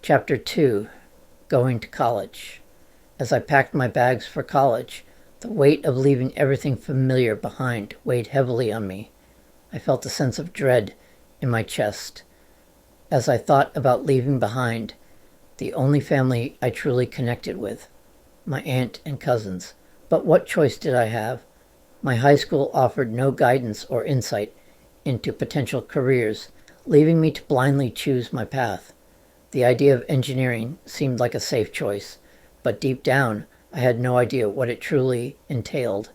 Chapter 2. Going to College. As I packed my bags for college, the weight of leaving everything familiar behind weighed heavily on me. I felt a sense of dread in my chest. As I thought about leaving behind the only family I truly connected with, my aunt and cousins. But what choice did I have? My high school offered no guidance or insight into potential careers, leaving me to blindly choose my path. The idea of engineering seemed like a safe choice, but deep down, I had no idea what it truly entailed.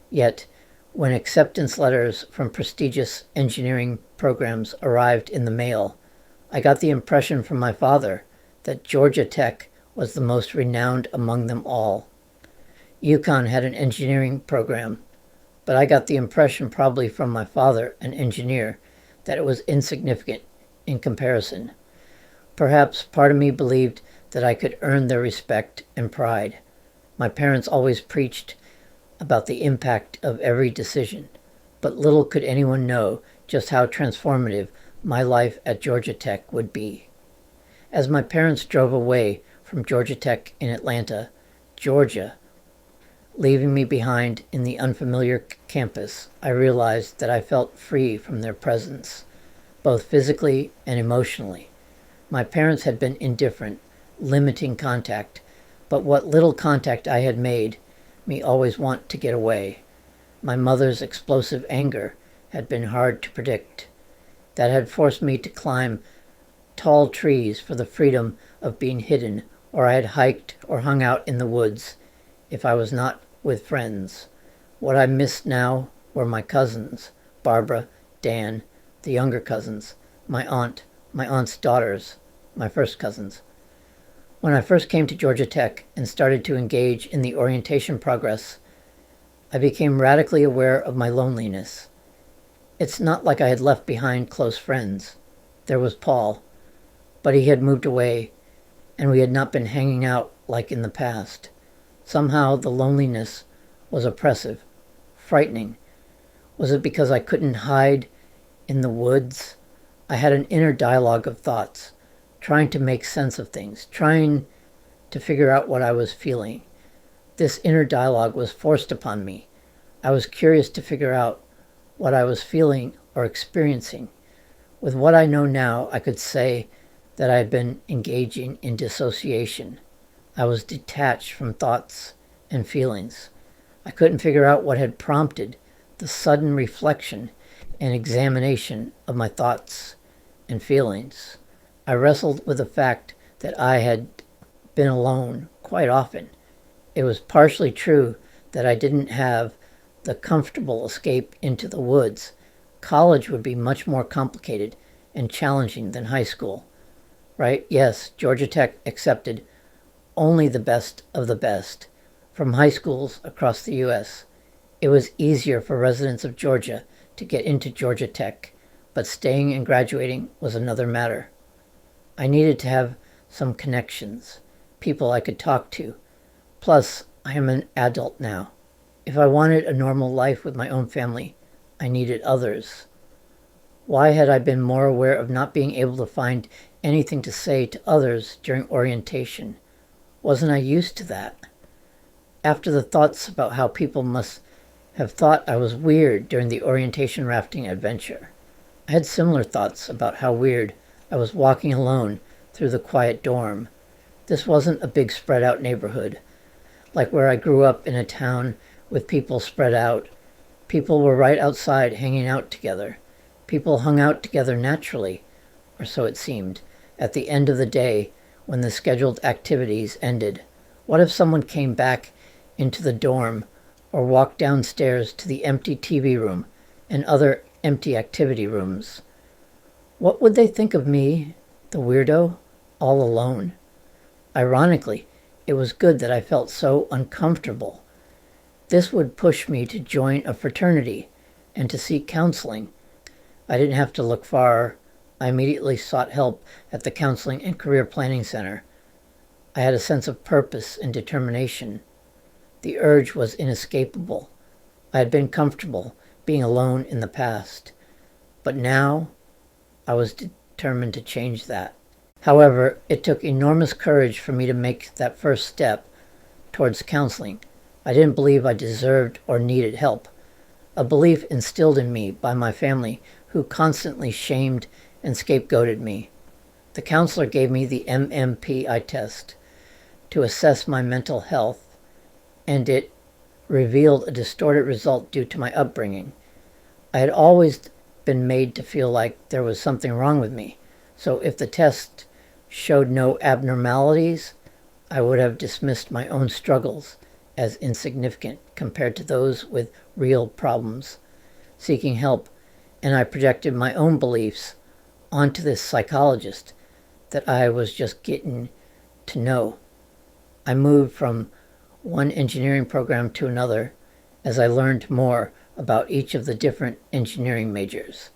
Yet, when acceptance letters from prestigious engineering programs arrived in the mail, I got the impression from my father that Georgia Tech was the most renowned among them all. UConn had an engineering program, but I got the impression, probably from my father, an engineer, that it was insignificant in comparison. Perhaps part of me believed that I could earn their respect and pride. My parents always preached about the impact of every decision, but little could anyone know just how transformative my life at Georgia Tech would be. As my parents drove away from Georgia Tech in Atlanta, Georgia, leaving me behind in the unfamiliar campus, I realized that I felt free from their presence, both physically and emotionally. My parents had been indifferent, limiting contact, but what little contact I had made me always want to get away. My mother's explosive anger had been hard to predict. That had forced me to climb tall trees for the freedom of being hidden, or I had hiked or hung out in the woods if I was not with friends. What I missed now were my cousins, Barbara, Dan, the younger cousins, my aunt, my aunt's daughters, my first cousins. When I first came to Georgia Tech and started to engage in the orientation progress, I became radically aware of my loneliness. It's not like I had left behind close friends. There was Paul, but he had moved away, and we had not been hanging out like in the past. Somehow the loneliness was oppressive, frightening. Was it because I couldn't hide in the woods? I had an inner dialogue of thoughts, trying to make sense of things, trying to figure out what I was feeling. This inner dialogue was forced upon me. I was curious to figure out what I was feeling or experiencing. With what I know now, I could say that I had been engaging in dissociation. I was detached from thoughts and feelings. I couldn't figure out what had prompted the sudden reflection and examination of my thoughts and feelings. I wrestled with the fact that I had been alone quite often. It was partially true that I didn't have the comfortable escape into the woods. College would be much more complicated and challenging than high school. Right? Yes, Georgia Tech accepted only the best of the best from high schools across the U.S. It was easier for residents of Georgia to get into Georgia Tech, but staying and graduating was another matter. I needed to have some connections, people I could talk to. Plus, I am an adult now. If I wanted a normal life with my own family, I needed others. Why had I been more aware of not being able to find anything to say to others during orientation? Wasn't I used to that? After the thoughts about how people must have thought I was weird during the orientation rafting adventure, I had similar thoughts about how weird I was walking alone through the quiet dorm. This wasn't a big spread out neighborhood, like where I grew up in a town with people spread out. People were right outside hanging out together. People hung out together naturally, or so it seemed, at the end of the day when the scheduled activities ended. What if someone came back into the dorm or walked downstairs to the empty TV room and other empty activity rooms? What would they think of me, the weirdo, all alone? Ironically, it was good that I felt so uncomfortable. This would push me to join a fraternity and to seek counseling. I didn't have to look far. I immediately sought help at the Counseling and Career Planning Center. I had a sense of purpose and determination. The urge was inescapable. I had been comfortable being alone in the past, but now I was determined to change that. However, it took enormous courage for me to make that first step towards counseling. I didn't believe I deserved or needed help, a belief instilled in me by my family, who constantly shamed and scapegoated me. The counselor gave me the MMPI test to assess my mental health, and it revealed a distorted result due to my upbringing. I had always been made to feel like there was something wrong with me, so if the test showed no abnormalities, I would have dismissed my own struggles as insignificant compared to those with real problems, seeking help, and I projected my own beliefs onto this psychologist that I was just getting to know. I moved from one engineering program to another as I learned more about each of the different engineering majors,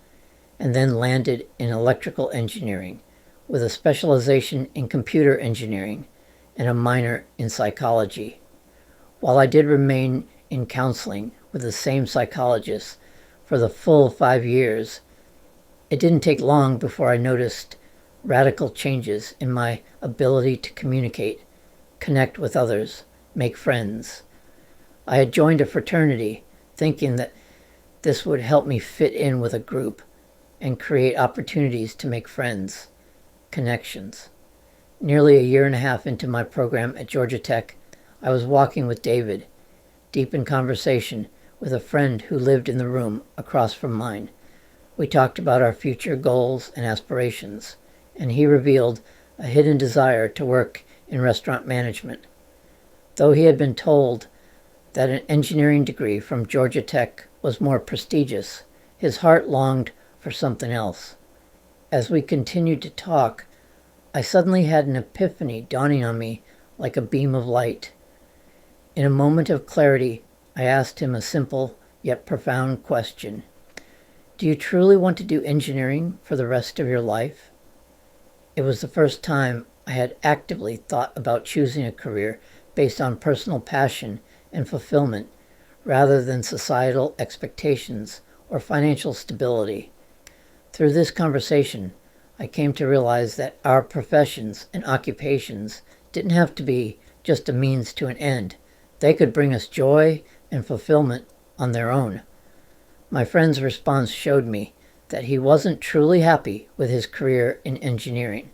and then landed in electrical engineering with a specialization in computer engineering and a minor in psychology. While I did remain in counseling with the same psychologist for the full 5 years, it didn't take long before I noticed radical changes in my ability to communicate, connect with others, make friends. I had joined a fraternity thinking that this would help me fit in with a group and create opportunities to make friends, connections. Nearly a year and a half into my program at Georgia Tech, I was walking with David, deep in conversation with a friend who lived in the room across from mine. We talked about our future goals and aspirations, and he revealed a hidden desire to work in restaurant management. Though he had been told that an engineering degree from Georgia Tech was more prestigious, his heart longed for something else. As we continued to talk, I suddenly had an epiphany dawning on me like a beam of light. In a moment of clarity, I asked him a simple yet profound question. Do you truly want to do engineering for the rest of your life? It was the first time I had actively thought about choosing a career based on personal passion and fulfillment rather than societal expectations or financial stability. Through this conversation, I came to realize that our professions and occupations didn't have to be just a means to an end. They could bring us joy and fulfillment on their own. My friend's response showed me that he wasn't truly happy with his career in engineering.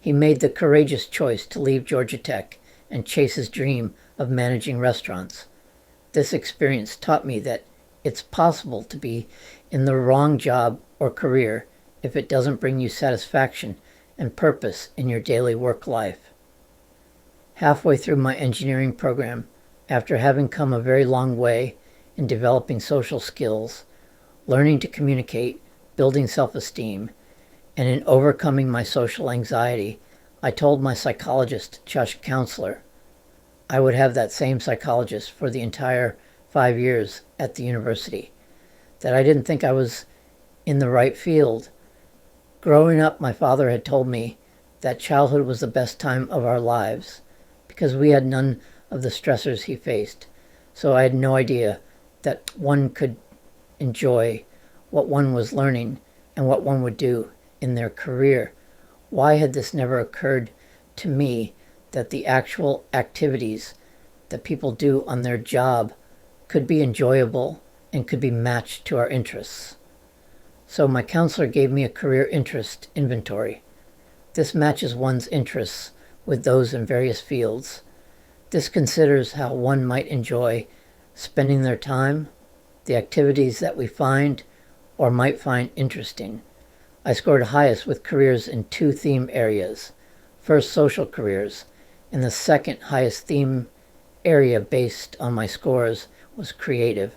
He made the courageous choice to leave Georgia Tech and chase his dream of managing restaurants. This experience taught me that it's possible to be in the wrong job or career if it doesn't bring you satisfaction and purpose in your daily work life. Halfway through my engineering program, after having come a very long way in developing social skills, learning to communicate, building self-esteem, and in overcoming my social anxiety, I told my psychologist/counselor I would have that same psychologist for the entire 5 years at the university, that I didn't think I was in the right field. Growing up, my father had told me that childhood was the best time of our lives because we had none of the stressors he faced, so I had no idea that one could enjoy what one was learning and what one would do in their career. Why had this never occurred to me that the actual activities that people do on their job could be enjoyable and could be matched to our interests? So my counselor gave me a career interest inventory. This matches one's interests with those in various fields. This considers how one might enjoy spending their time, the activities that we find or might find interesting. I scored highest with careers in 2 theme areas. First, social careers, and the second highest theme area based on my scores was creative.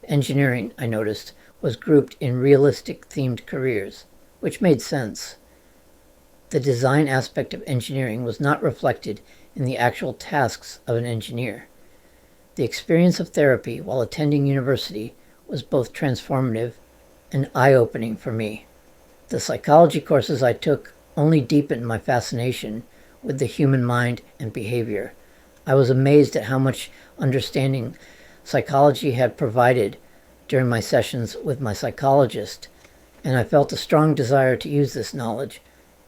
Engineering, I noticed, was grouped in realistic themed careers, which made sense. The design aspect of engineering was not reflected in the actual tasks of an engineer. The experience of therapy while attending university was both transformative and eye-opening for me. The psychology courses I took only deepened my fascination with the human mind and behavior. I was amazed at how much understanding psychology had provided during my sessions with my psychologist, and I felt a strong desire to use this knowledge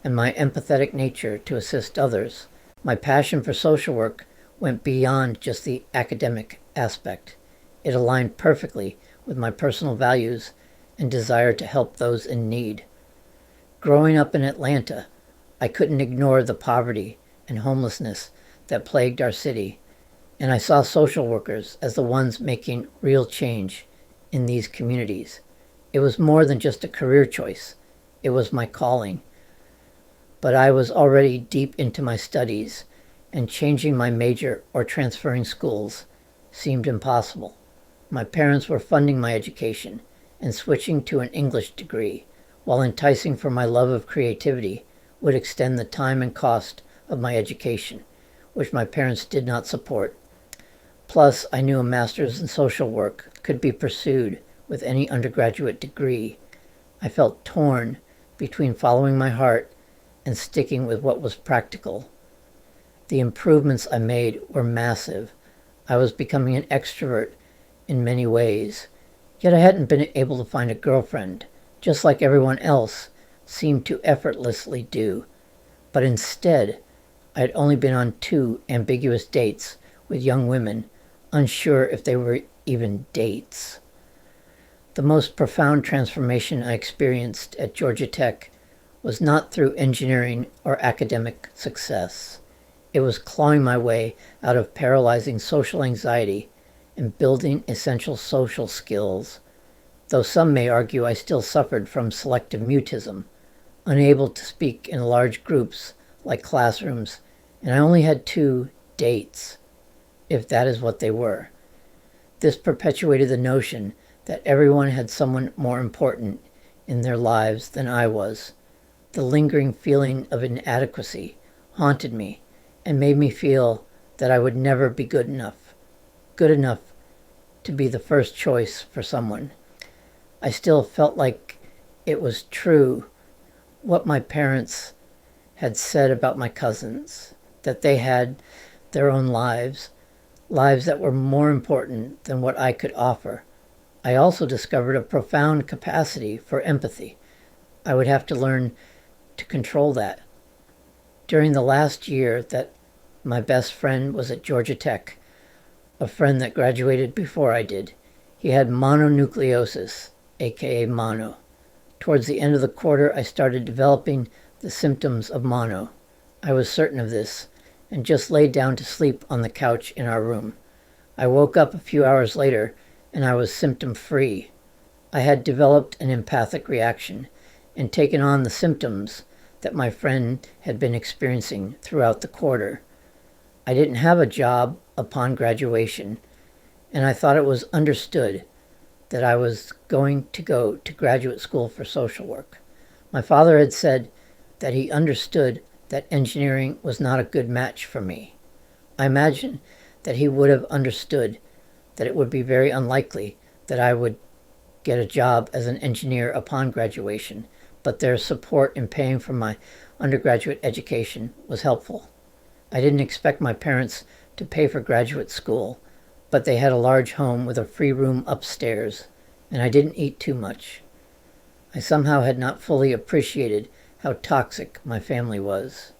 and my empathetic nature to assist others, my passion for social work went beyond just the academic aspect. It aligned perfectly with my personal values and desire to help those in need. Growing up in Atlanta, I couldn't ignore the poverty and homelessness that plagued our city, and I saw social workers as the ones making real change in these communities. It was more than just a career choice. It was my calling. But I was already deep into my studies, and changing my major or transferring schools seemed impossible. My parents were funding my education, and switching to an English degree, while enticing for my love of creativity, would extend the time and cost of my education, which my parents did not support. Plus, I knew a master's in social work could be pursued with any undergraduate degree. I felt torn between following my heart and sticking with what was practical. The improvements I made were massive. I was becoming an extrovert in many ways, yet I hadn't been able to find a girlfriend, just like everyone else seemed to effortlessly do. But instead, I had only been on 2 ambiguous dates with young women, unsure if they were even dates. The most profound transformation I experienced at Georgia Tech was not through engineering or academic success. It was clawing my way out of paralyzing social anxiety and building essential social skills, though some may argue I still suffered from selective mutism, unable to speak in large groups like classrooms, and I only had 2 dates, if that is what they were. This perpetuated the notion that everyone had someone more important in their lives than I was. The lingering feeling of inadequacy haunted me and made me feel that I would never be good enough to be the first choice for someone. I still felt like it was true what my parents had said about my cousins, that they had their own lives that were more important than what I could offer. I also discovered a profound capacity for empathy. I would have to learn to control that. During the last year that my best friend was at Georgia Tech, a friend that graduated before I did, he had mononucleosis, aka mono. Towards the end of the quarter, I started developing the symptoms of mono. I was certain of this, and just laid down to sleep on the couch in our room. I woke up a few hours later, and I was symptom-free. I had developed an empathic reaction and taken on the symptoms that my friend had been experiencing throughout the quarter. I didn't have a job upon graduation, and I thought it was understood that I was going to go to graduate school for social work. My father had said that he understood that engineering was not a good match for me. I imagine that he would have understood that it would be very unlikely that I would get a job as an engineer upon graduation, but their support in paying for my undergraduate education was helpful. I didn't expect my parents to pay for graduate school, but they had a large home with a free room upstairs, and I didn't eat too much. I somehow had not fully appreciated how toxic my family was.